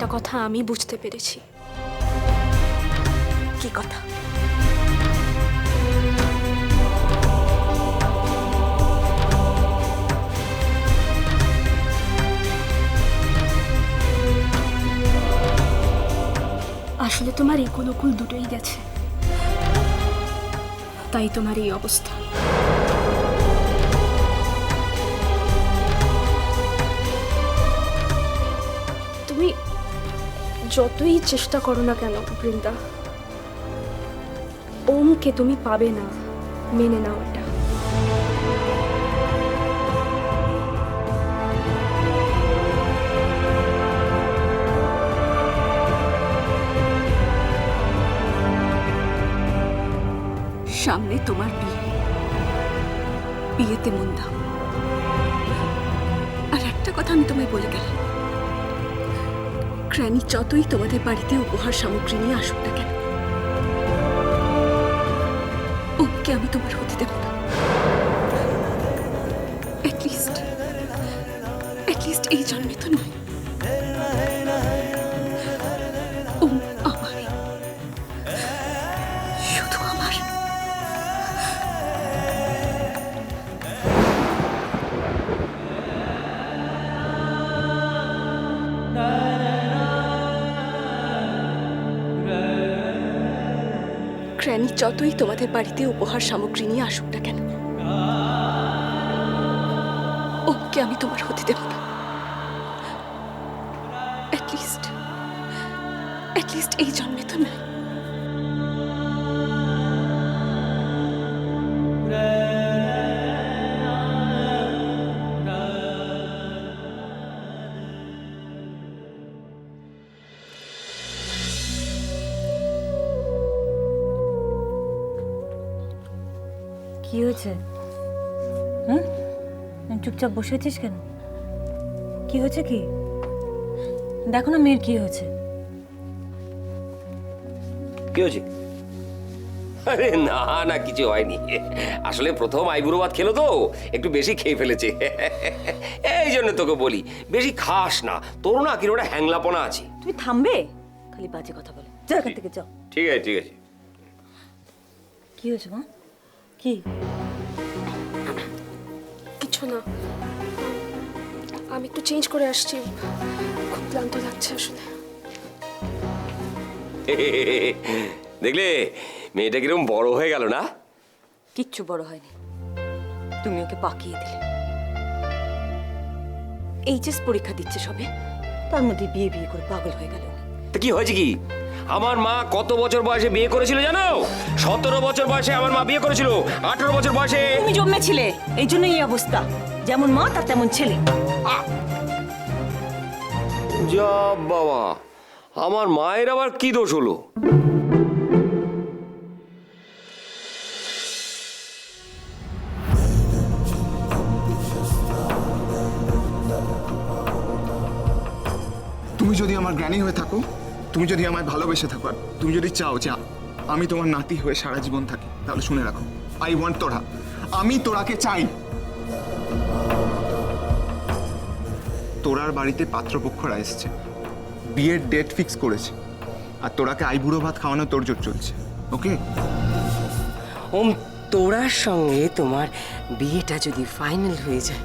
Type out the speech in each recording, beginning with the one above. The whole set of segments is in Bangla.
একটা কথা আমি বুঝতে পেরেছি। কি কথা? আসলে তোমার এই কুলকুল দুটোই গেছে, তাই তোমার এই অবস্থা। তুমি যতই চেষ্টা করো না কেন বৃন্দা, ওমকে তুমি পাবে না, মেনে নাও এটা। সামনে তোমার বিয়ে, বিয়েতে মন দাও। আর একটা কথা আমি তোমায় বলে গেলাম, গ্র্যানি যতই তোমাদের বাড়িতে উপহার সামগ্রী নিয়ে আসুক না কেন, ওকে আমি তোমার হতে দেব না। অ্যাটলিস্ট এই জন্মে তো নয়। ওম আমার, শুধু আমার। গ্র্যানি যতই তোমাদের বাড়িতে উপহার সামগ্রী নিয়ে আসুক না কেন, ওকে আমি তোমার হতে দেব না। অ্যাটলিস্ট এই জন্মে তো নয়। কি হয়েছে? হুম, চুপচাপ বসে আছিস কেন? কি হয়েছে? কি দেখো না মেয়ের কি হয়েছে। কি হয়েছে? আরে না না, কিছু হয়নি। আসলে প্রথম আইবুড়ো ভাত খেলো তো, একটু বেশি খেয়ে ফেলেছে। এই জন্য তোকে বলি বেশি খাস না, তোর না কিরকম একটা হ্যাংলাপনা আছে। তুমি থামবে? খালি বাজে কথা বলে। যাও এখান থেকে, যাও। ঠিক আছে ঠিক আছে। কি হয়েছে মা? কি? কিছু না, আমি একটু চেঞ্জ করে আসছি, খুব ক্লান্ত লাগছে আসলে। দেখলে মেয়েটা কিরকম বড় হয়ে গেল না? কিচ্ছু বড় হয়নি, তুমি ওকে পাকিয়ে দিলে। এইচএস পরীক্ষা দিচ্ছে সবে, তার মধ্যে বিয়ে বিয়ে করে পাগল হয়ে গেল। তা কি হয়েছে কি? আমার মা কত বছর বয়সে বিয়ে করেছিল জানো? 17 বছর বয়সে আমার মা বিয়ে করেছিল, 18 বছর বয়সে। তুমি জন্মেছিলে, এই জন্য এই অবস্থা। যেমন মা তার তেমন ছেলে। যা বাবা, আমার মায়ের আবার কি দোষ হলো? তুমি যদি আমার জ্ঞানী হয়ে থাকো, তুমি যদি আমায় ভালোবেসে থাকো, আর তুমি যদি চাও যে আমি তোমার নাতি হয়ে সারা জীবন থাকি, তাহলে শুনে রাখো, আই ওয়ান্ট তোরা। আমি তোরাকে চাই। তোরার বাড়িতে পাত্রপক্ষরা এসছে, বিয়ের ডেট ফিক্স করেছে, আর তোরাকে আইবুড়ো ভাত খাওয়ানো তোড়জোড় চলছে। ওকে? ওম, তোরার সঙ্গে তোমার বিয়েটা যদি ফাইনাল হয়ে যায়,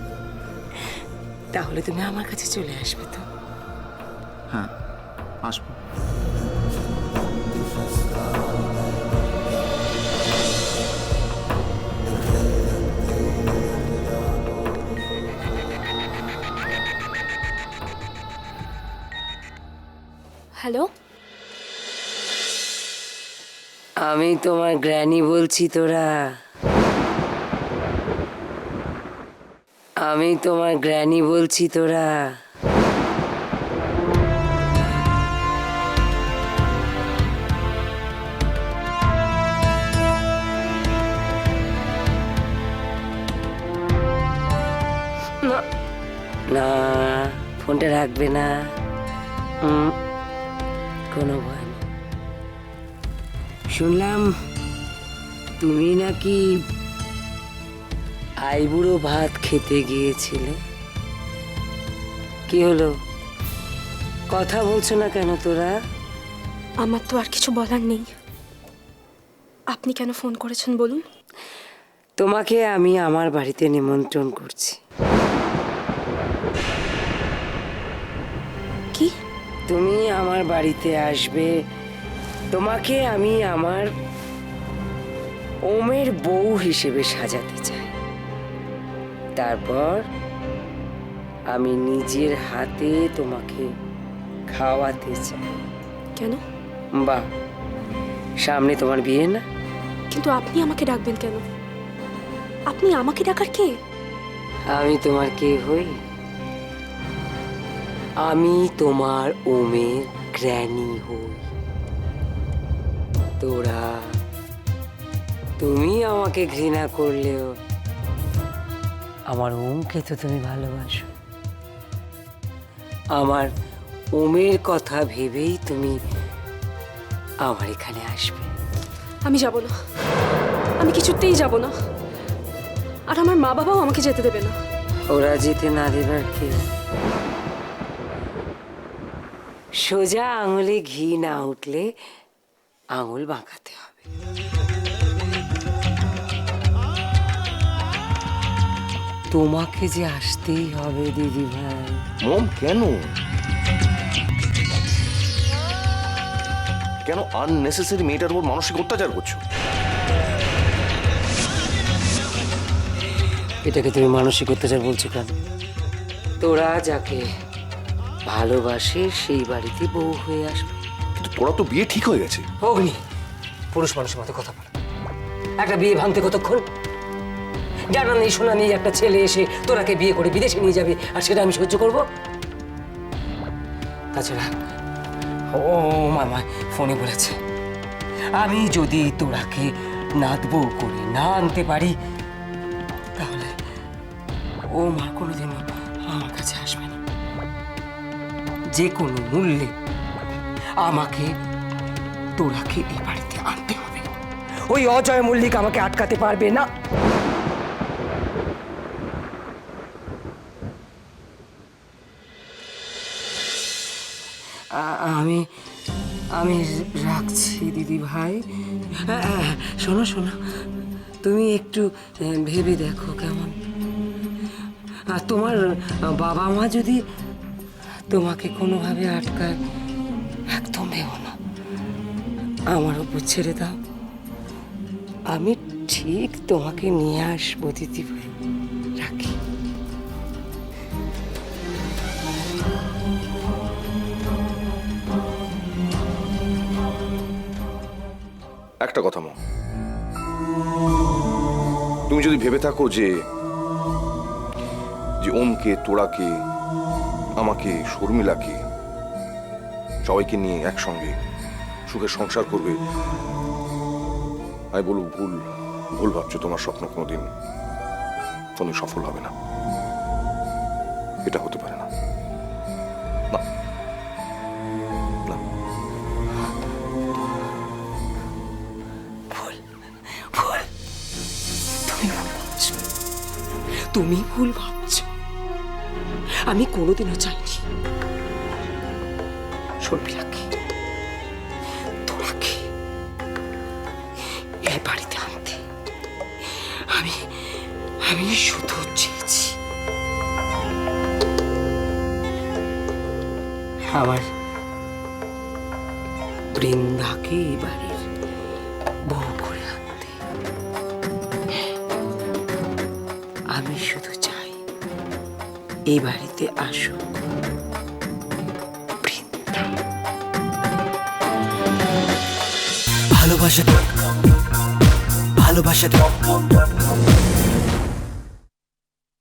তাহলে তুমি আমার কাছে চলে আসবে তো? হ্যাঁ, আসবো। হ্যালো, আমি তোমার গ্র্যানি বলছি। তোরা, আমি তোমার গ্র্যানি বলছি। তোরা, না, ফোনটা রাখবে না। কোনো ভয় নেই। শুনলাম তুমি নাকি আইবুড়ো ভাত খেতে গিয়েছিলে। কি হলো, কথা বলছো না কেন তোরা? আমার তো আর কিছু বলার নেই। আপনি কেন ফোন করেছেন বলুন? তোমাকে আমি আমার বাড়িতে নিমন্ত্রণ করছি। কি? তুমি আমার বাড়িতে আসবে, তোমাকে আমি আমার ওমের বউ হিসেবে সাজাতে চাই। তারপর আমি নিজের হাতে তোমাকে খাওয়াতে চাই। কেন? বাহ, সামনে তোমার বিয়ে না? কিন্তু আপনি আমাকে ডাকবেন কেন? আপনি আমাকে ডাকার কে? আমি তোমার কে হই? আমি তোমার ওমের গ্র্যানি হই। তোরা, তুমি আমাকে ঘৃণা করলেও আমার ওমকে তো তুমি ভালোবাসো। আমার ওমের কথা ভেবেই তুমি আমার এখানে আসবে। আমি যাব না, আমি কিছুতেই যাব না। আর আমার মা বাবাও আমাকে যেতে দেবে না। ওরা যেতে না দেবার কে? সোজা আঙুলে ঘি না উঠলে আঙুল বাঁকাতে হবে। তোমাকে যে আসতেই হবে দিদি ভাই। মম, কেন কেন আননেসেসারি মেয়েটার উপর মানসিক অত্যাচার করছো? এটাকে তুমি মানসিক অত্যাচার বলছো কেন? তোরা যাকে ভালোবাসে সেই বাড়িতে বউ হয়ে আসবে। কিন্তু তোরা তো বিয়ে ঠিক হয়ে গেছে। অগ্নি, পুরুষ মানুষের মতো কথা বল। একটা বিয়ে ভাঙতে কতক্ষণ? জানা নেই শোনা নেই একটা ছেলে এসে তোরাকে বিয়ে করে বিদেশে নিয়ে যাবে, আর সেটা আমি সহ্য করব? তাছাড়া ও মামা ফোনে বলেছে, আমি যদি তোরাকে নাতবো করে না আনতে পারি তাহলে ও মা কোনোদিনও আমার কাছে আসবে না। যে কোনো মূল্যে আমাকে তোরাকে এই বাড়িতে আনতে হবে। ওই অজয় মল্লিক আমাকে আটকাতে পারবে না। আমি আমি রাখছি দিদি ভাই। শোনো শোনো, তুমি একটু ভেবে দেখো কেমন। আর তোমার বাবা মা যদি তোমাকে কোনোভাবে আটকায়, একদম ভেবো না, আমার উপর ছেড়ে দাও। আমি ঠিক তোমাকে নিয়ে আসবো দিদি ভাই। রাখি। একটা কথা মম, তুমি যদি ভেবে থাকো যে ওমকে, তোরাকে, আমাকে, শর্মিলাকে সবাইকে নিয়ে একসঙ্গে সুখে সংসার করবে, আমি বলবো ভুল ভাবছো। তোমার স্বপ্ন কোনোদিন সফল হবে না। এটা হতে পারে না। না, না। ভুল ভুল, তুমি ভুল ভাবছো, তুমি ভুল ভাবছো। আমি কোনোদিনও চাইনি শর্মিলাকে, তোরাকে এই বাড়িতে আনতে। আমি শুধু চেয়েছি আমার বৃন্দাকে এই বাড়ির বউ করে আনতে। আমি শুধু চাই এই বাড়িতে আসুক বৃন্দা। ভালোবাসা